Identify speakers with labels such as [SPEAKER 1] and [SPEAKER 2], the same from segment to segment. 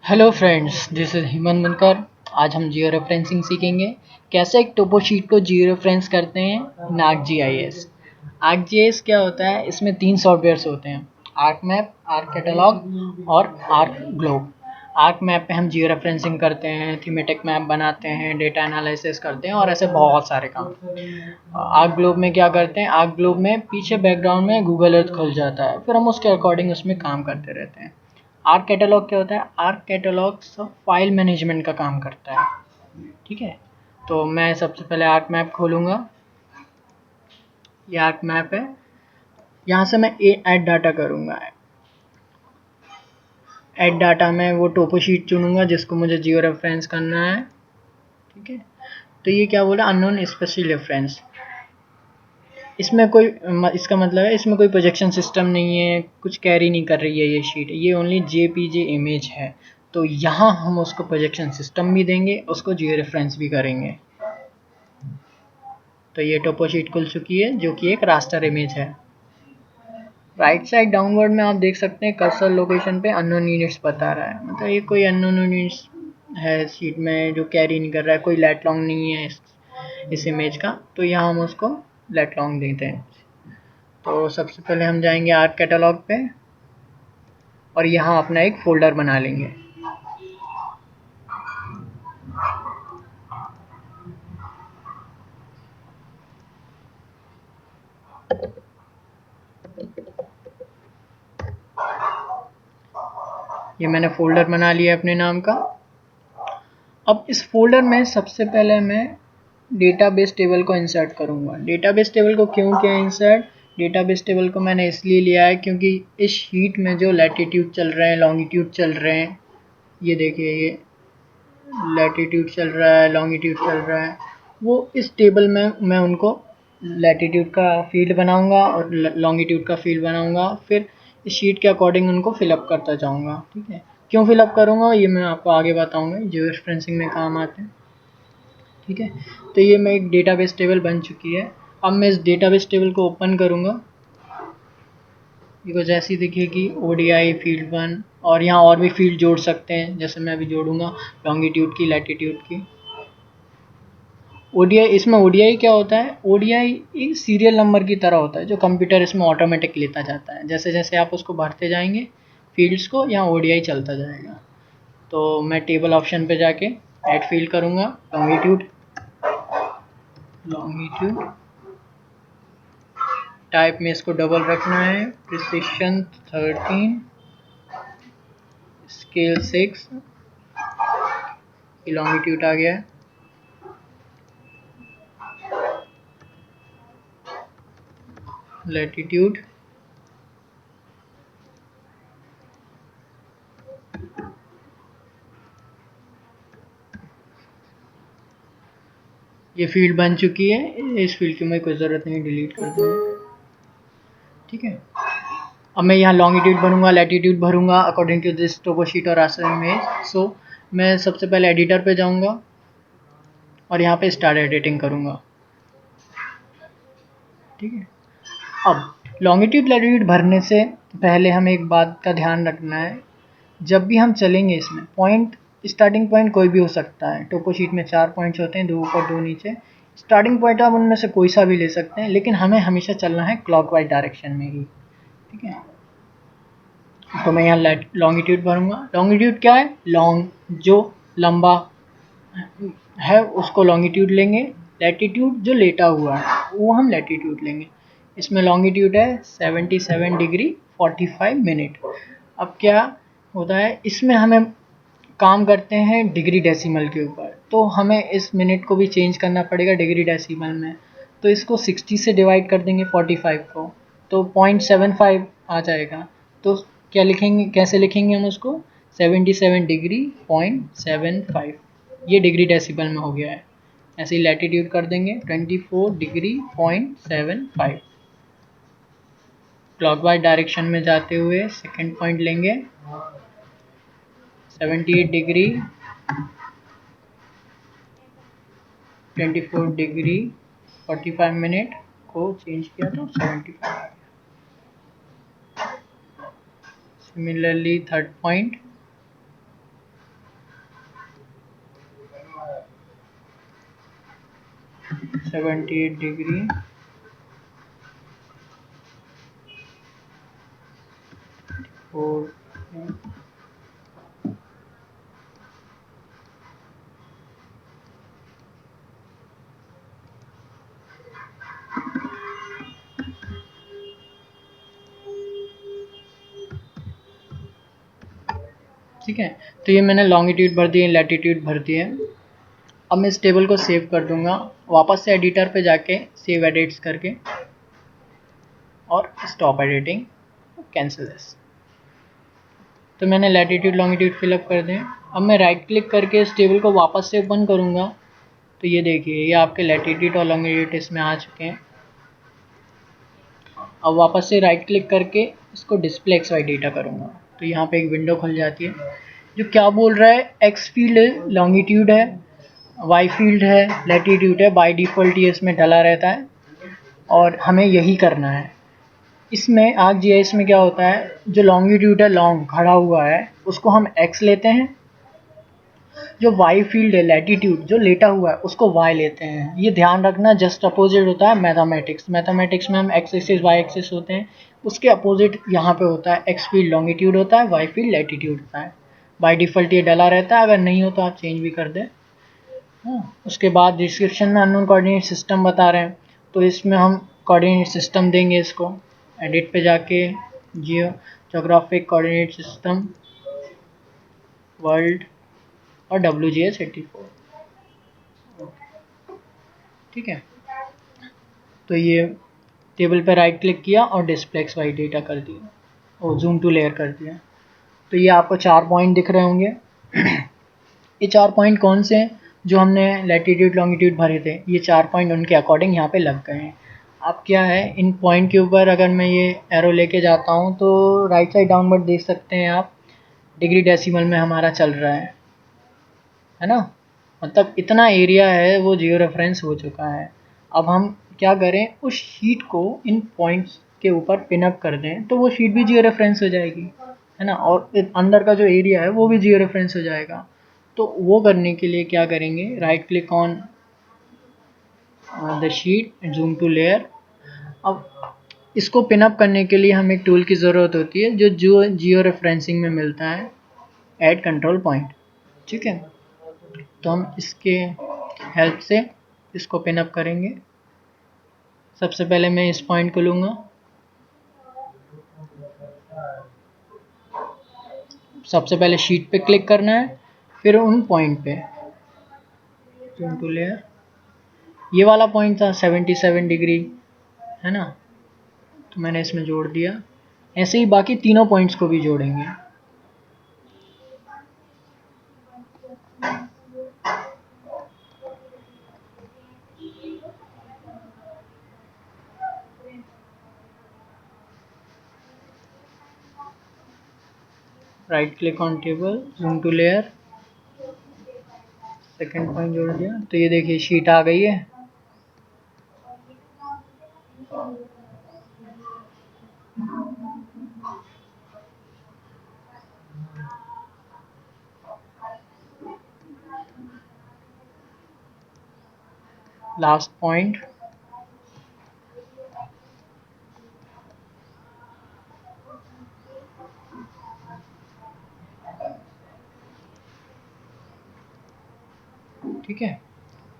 [SPEAKER 1] Hello friends, this is Hemant Munkar. आज हम geo referencing सीखेंगे कैसे एक टोपो शीट को जियो रेफरेंस करते हैं इन ArcGIS। ArcGIS क्या होता है? इसमें 3 सॉफ्टवेयर्स होते हैं, आर्क मैप, आर्क कैटलॉग और आर्क ग्लोब। आर्क मैप पे हम जियो रेफरेंसिंग करते हैं, थीमेटिक मैप बनाते हैं, डेटा एनालिसिस करते हैं और ऐसे बहुत सारे काम। आर्क ग्लोब में क्या करते हैं? आर्क ग्लोब में पीछे बैकग्राउंड में गूगल अर्थ खुल जाता है, फिर हम उसके अकॉर्डिंग उसमें काम करते रहते हैं। आर्क कैटलॉग क्या होता है? आर्क कैटलॉग सब फाइल मैनेजमेंट का काम करता है। ठीक है, तो मैं सबसे पहले आर्क मैप खोलूँगा। ये आर्क मैप है, यहाँ से मैं ऐड डाटा करूँगा। ऐड डाटा में वो टोपो शीट चुनूँगा जिसको मुझे जियो रेफरेंस करना है। ठीक है, तो ये क्या बोला? Unknown special reference. इसमें कोई इसका मतलब है इसमें कोई प्रोजेक्शन सिस्टम नहीं है, कुछ कैरी नहीं कर रही है ये शीट, ये ओनली JPG इमेज है। तो यहाँ हम उसको प्रोजेक्शन सिस्टम भी देंगे, उसको जियो रेफरेंस भी करेंगे। तो ये टोपो शीट खुल चुकी है जो कि एक रास्टर इमेज है। राइट साइड डाउनवर्ड में आप देख सकते हैं कर्सर लोकेशन पे अननोन यूनिट्स बता रहा है, मतलब ये कोई अननोन यूनिट्स है शीट में जो कैरी नहीं कर रहा है, कोई लेट लॉन्ग नहीं है इस इमेज का। तो यहाँ हम उसको लेट लॉन्ग देते हैं। तो सबसे पहले हम जाएंगे आर्क कैटलॉग पे और यहाँ अपना एक फोल्डर बना लेंगे। ये मैंने फोल्डर बना लिया अपने नाम का। अब इस फोल्डर में सबसे पहले मैं डेटाबेस टेबल को इंसर्ट करूँगा। डेटाबेस टेबल को क्यों किया इंसर्ट? डेटाबेस टेबल को मैंने इसलिए लिया है क्योंकि इस शीट में जो लैटिट्यूड चल रहे हैं, लॉन्गिट्यूड चल रहे हैं, ये देखिए, ये लैटिट्यूड चल रहा है, लॉन्गिट्यूड चल रहा है, वो इस टेबल में मैं उनको लैटिट्यूड का फील्ड बनाऊंगा और लॉन्गिट्यूड का फील्ड बनाऊंगा, फिर इस शीट के अकॉर्डिंग उनको फिलअप करता जाऊंगा। ठीक है, क्यों फिलअप करूंगा ये मैं आपको आगे बताऊंगा, जियो रेफरेंसिंग में काम आते हैं। ठीक है, तो ये मैं एक डेटाबेस टेबल बन चुकी है। अब मैं इस डेटाबेस टेबल को ओपन करूंगा। ये कुछ ऐसी दिखेगी, ODI फील्ड 1, और यहाँ और भी फील्ड जोड़ सकते हैं, जैसे मैं अभी जोड़ूंगा लॉन्गिट्यूड की, लैटिट्यूड की। ODI, इसमें ODI क्या होता है? ODI एक सीरियल नंबर की तरह होता है जो कंप्यूटर इसमें ऑटोमेटिक लेता जाता है। जैसे जैसे आप उसको भरते जाएंगे फील्ड्स को, यहाँ ODI चलता जाएगा। तो मैं टेबल ऑप्शन पे जाके ऐड फील्ड करूँगा, लॉन्गिट्यूड, लॉन्गिट्यूड टाइप में इसको डबल रखना है, प्रिसिशन 13, स्केल 6, लॉन्गिट्यूड आ गया। लैटिट्यूड, ये फील्ड बन चुकी है, इस फील्ड की मुझे कोई ज़रूरत नहीं, डिलीट कर दूँगा। ठीक है, अब मैं यहाँ लॉन्गिट्यूड भरूँगा, लैटिट्यूड भरूँगा according to this topo sheet और रास्टर इमेज। सो मैं सबसे पहले एडिटर पे जाऊँगा और यहाँ पे स्टार्ट एडिटिंग करूँगा। ठीक है, अब लॉन्गिट्यूड लैटिट्यूड भरने से पहले हमें एक बात का ध्यान रखना है। जब भी हम चलेंगे इसमें पॉइंट, स्टार्टिंग पॉइंट कोई भी हो सकता है। टोपो शीट में 4 पॉइंट्स होते हैं, 2 ऊपर 2 नीचे। स्टार्टिंग पॉइंट आप उनमें से कोई सा भी ले सकते हैं, लेकिन हमें हमेशा चलना है क्लॉकवाइज डायरेक्शन में ही। ठीक है, तो मैं यहाँ लॉन्गिट्यूड भरूँगा। लॉन्गिट्यूड क्या है? लॉन्ग, जो लंबा है उसको लॉन्गिट्यूड लेंगे। लैटिट्यूड जो लेटा हुआ है वो हम लैटिट्यूड लेंगे। इसमें लॉन्गिट्यूड है 77 डिग्री 45 मिनट। अब क्या होता है, इसमें हमें काम करते हैं डिग्री डेसिमल के ऊपर, तो हमें इस मिनट को भी चेंज करना पड़ेगा डिग्री डेसिमल में। तो इसको 60 से डिवाइड कर देंगे 45 को, तो 0.75 आ जाएगा। तो क्या लिखेंगे, कैसे लिखेंगे हम उसको? 77 डिग्री 0.75, ये डिग्री डेसिमल में हो गया है। ऐसे ही लैटिट्यूड कर देंगे 24 डिग्री 0.75। क्लॉकवाइज डायरेक्शन में जाते हुए सेकेंड पॉइंट लेंगे, 78 डिग्री 24 डिग्री 45 मिनट को चेंज किया तो 75 आ गया। सिमिलरली थर्ड पॉइंट 78 डिग्री, और ठीक है। तो ये मैंने लॉन्गिट्यूड भर दिए, लैटिट्यूड भर दिए। अब मैं इस टेबल को सेव कर दूंगा वापस से एडिटर पे जाके, सेव एडिट्स करके, और स्टॉप एडिटिंग, कैंसिल दिस। तो मैंने लैटिट्यूड लॉन्गिट्यूड फिलअप कर दें। अब मैं राइट क्लिक करके इस टेबल को वापस से ओपन करूँगा, तो ये देखिए ये आपके लैटिट्यूड और लॉन्गिट्यूड इसमें आ चुके हैं। अब वापस से राइट क्लिक करके इसको डिस्प्ले एक्स वाई डेटा करूँगा, तो यहाँ पे एक विंडो खुल जाती है जो क्या बोल रहा है, एक्स फील्ड है, लॉन्गिट्यूड है, वाई फील्ड है, लैटिट्यूड है। बाय डिफ़ॉल्ट ये इसमें डला रहता है और हमें यही करना है। इसमें ArcGIS में क्या होता है, जो लॉन्गिट्यूड है, लॉन्ग खड़ा हुआ है, उसको हम एक्स लेते हैं। जो वाई फील्ड है, लैटिट्यूड जो लेटा हुआ है, उसको वाई लेते हैं। ये ध्यान रखना, जस्ट अपोजिट होता है मैथमेटिक्स। मैथमेटिक्स में हम एक्स एक्सिस वाई एक्सिस होते हैं, उसके अपोजिट यहाँ पे होता है, एक्स फील्ड लॉन्गिट्यूड होता है, वाई फील्ड लैटिट्यूड होता है। बाय डिफ़ॉल्ट ये डला रहता है, अगर नहीं हो तो आप चेंज भी कर दें। उसके बाद डिस्क्रिप्शन में अननोन कोऑर्डिनेट सिस्टम बता रहे हैं, तो इसमें हम कोऑर्डिनेट सिस्टम देंगे। इसको एडिट पे जाके जियोग्राफिक कोऑर्डिनेट सिस्टम वर्ल्ड और WGS 84, ठीक है। तो ये टेबल पे राइट क्लिक किया और डिस्प्ले एक्स वाई डेटा कर दिया और जूम टू लेयर कर दिया। तो ये आपको 4 पॉइंट दिख रहे होंगे। ये 4 पॉइंट कौन से हैं, जो हमने लैटिट्यूड लॉन्गिट्यूड भरे थे, ये 4 पॉइंट उनके अकॉर्डिंग यहाँ पे लग गए हैं। अब क्या है, इन पॉइंट के ऊपर अगर मैं ये एरो लेके जाता हूँ तो राइट साइड डाउनवर्ड देख सकते हैं आप, डिग्री डेसिमल में हमारा चल रहा है ना। मतलब इतना एरिया है वो जियो रेफरेंस हो चुका है। अब हम क्या करें, उस शीट को इन पॉइंट्स के ऊपर पिनअप कर दें तो वो शीट भी जियो रेफरेंस हो जाएगी, है ना, और अंदर का जो एरिया है वो भी जियो रेफरेंस हो जाएगा। तो वो करने के लिए क्या करेंगे, right click on the sheet, zoom to layer. अब इसको पिनअप करने के लिए हमें एक टूल की ज़रूरत होती है जो जियो रेफरेंसिंग में मिलता है, ऐड कंट्रोल पॉइंट, ठीक है। तो हम इसके हेल्प से इसको पिनअप करेंगे। सबसे पहले मैं इस पॉइंट को लूँगा, सबसे पहले शीट पे क्लिक करना है, फिर उन पॉइंट पे जूम टू लेयर। ये वाला पॉइंट था 77 डिग्री, है ना, तो मैंने इसमें जोड़ दिया। ऐसे ही बाकी तीनों पॉइंट्स को भी जोड़ेंगे। Right click on table, zoom to layer, second point जोड़ दिया। तो ये देखिए शीट आ गई है। लास्ट पॉइंट, ठीक है।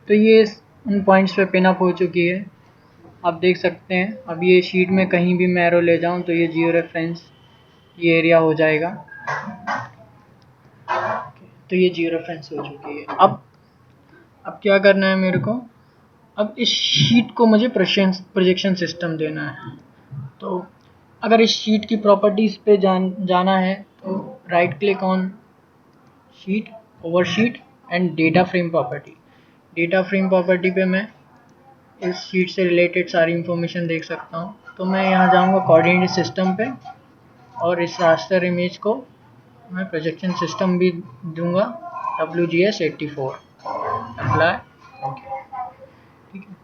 [SPEAKER 1] तो ये उन पॉइंट्स पे पिन अप हो चुकी है, आप देख सकते हैं। अब ये शीट में कहीं भी मैं एरो ले जाऊं तो ये जियो रेफरेंस ये एरिया हो जाएगा। तो ये जियो रेफरेंस हो चुकी है। अब क्या करना है मेरे को, अब इस शीट को मुझे प्रोजेक्शन सिस्टम देना है। तो अगर इस शीट की प्रॉपर्टीज़ पे जाना है तो right click on sheet, over sheet and data frame property. Data frame property पे मैं इस शीट से रिलेटेड सारी इंफॉर्मेशन देख सकता हूँ। तो मैं यहाँ जाऊँगा कोऑर्डिनेट सिस्टम पे और इस रास्टर इमेज को मैं प्रोजेक्शन सिस्टम भी दूंगा, WGS 84, अप्लाई, ओके, ठीक है।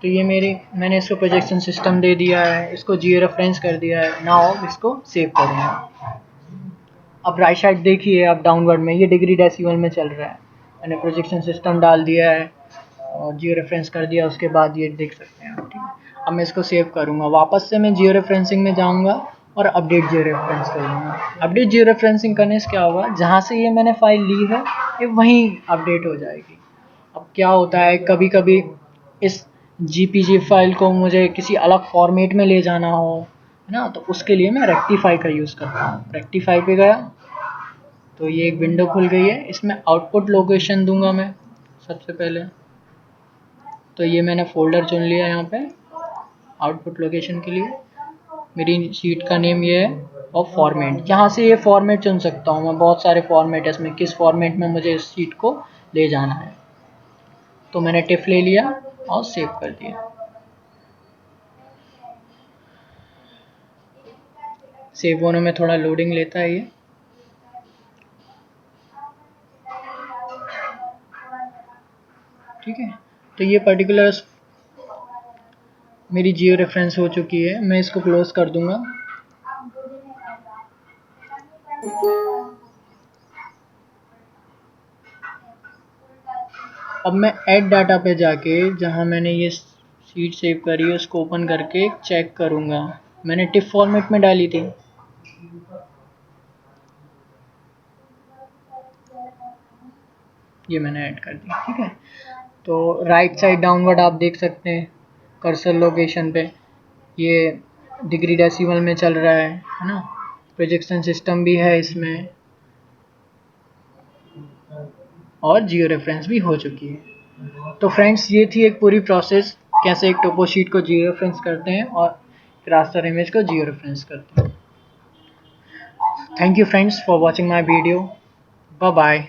[SPEAKER 1] तो ये मैंने इसको प्रोजेक्शन सिस्टम दे दिया है, इसको जियो रेफरेंस कर दिया है। नाउ इसको सेव करूँगा। अब राइट साइड देखिए, अब डाउनवर्ड में ये डिग्री डेसिमल में चल रहा है। मैंने प्रोजेक्शन सिस्टम डाल दिया है और जियो रेफरेंस कर दिया, उसके बाद ये देख सकते हैं आप, ठीक है। अब मैं इसको सेव करूँगा, वापस से मैं जियो रेफरेंसिंग में जाऊँगा और अपडेट जियो रेफरेंस करूँगा। अपडेट जियो रेफरेंसिंग करने से क्या होगा, जहाँ से ये मैंने फाइल ली है ये वहीं अपडेट हो जाएगी। अब क्या होता है, कभी कभी इस जीपीजी फाइल को मुझे किसी अलग फॉर्मेट में ले जाना हो, है ना, तो उसके लिए मैं रेक्टिफाई का यूज़ करता हूँ। रेक्टिफाई पे गया तो ये एक विंडो खुल गई है, इसमें आउटपुट लोकेशन दूंगा मैं सबसे पहले। तो ये मैंने फोल्डर चुन लिया यहाँ पे आउटपुट लोकेशन के लिए। मेरी शीट का नेम ये है और फॉर्मेट, यहाँ से ये फॉर्मेट चुन सकता हूँ मैं, बहुत सारे फॉर्मेट है इसमें, किस फॉर्मेट में मुझे इस शीट को ले जाना है। तो मैंने टिफ ले लिया और सेव कर दिया। सेव होने में थोड़ा लोडिंग लेता है ये। ठीक है, तो ये पर्टिकुलर मेरी जियो रेफरेंस हो चुकी है, मैं इसको क्लोज कर दूंगा। अब मैं ऐड डाटा पे जाके जहाँ मैंने ये शीट सेव करी है उसको ओपन करके चेक करूँगा। मैंने टिफ फॉर्मेट में डाली थी, ये मैंने ऐड कर दी। ठीक है, तो राइट साइड डाउनवर्ड आप देख सकते हैं कर्सर लोकेशन पे, ये डिग्री डेसिमल में चल रहा है ना। प्रोजेक्शन सिस्टम भी है इसमें और जियो रेफरेंस भी हो चुकी है। तो फ्रेंड्स, ये थी एक पूरी प्रोसेस, कैसे एक टोपो शीट को जियो रेफरेंस करते हैं और रास्टर इमेज को जियो रेफरेंस करते हैं। Thank you friends for watching my video. Bye bye.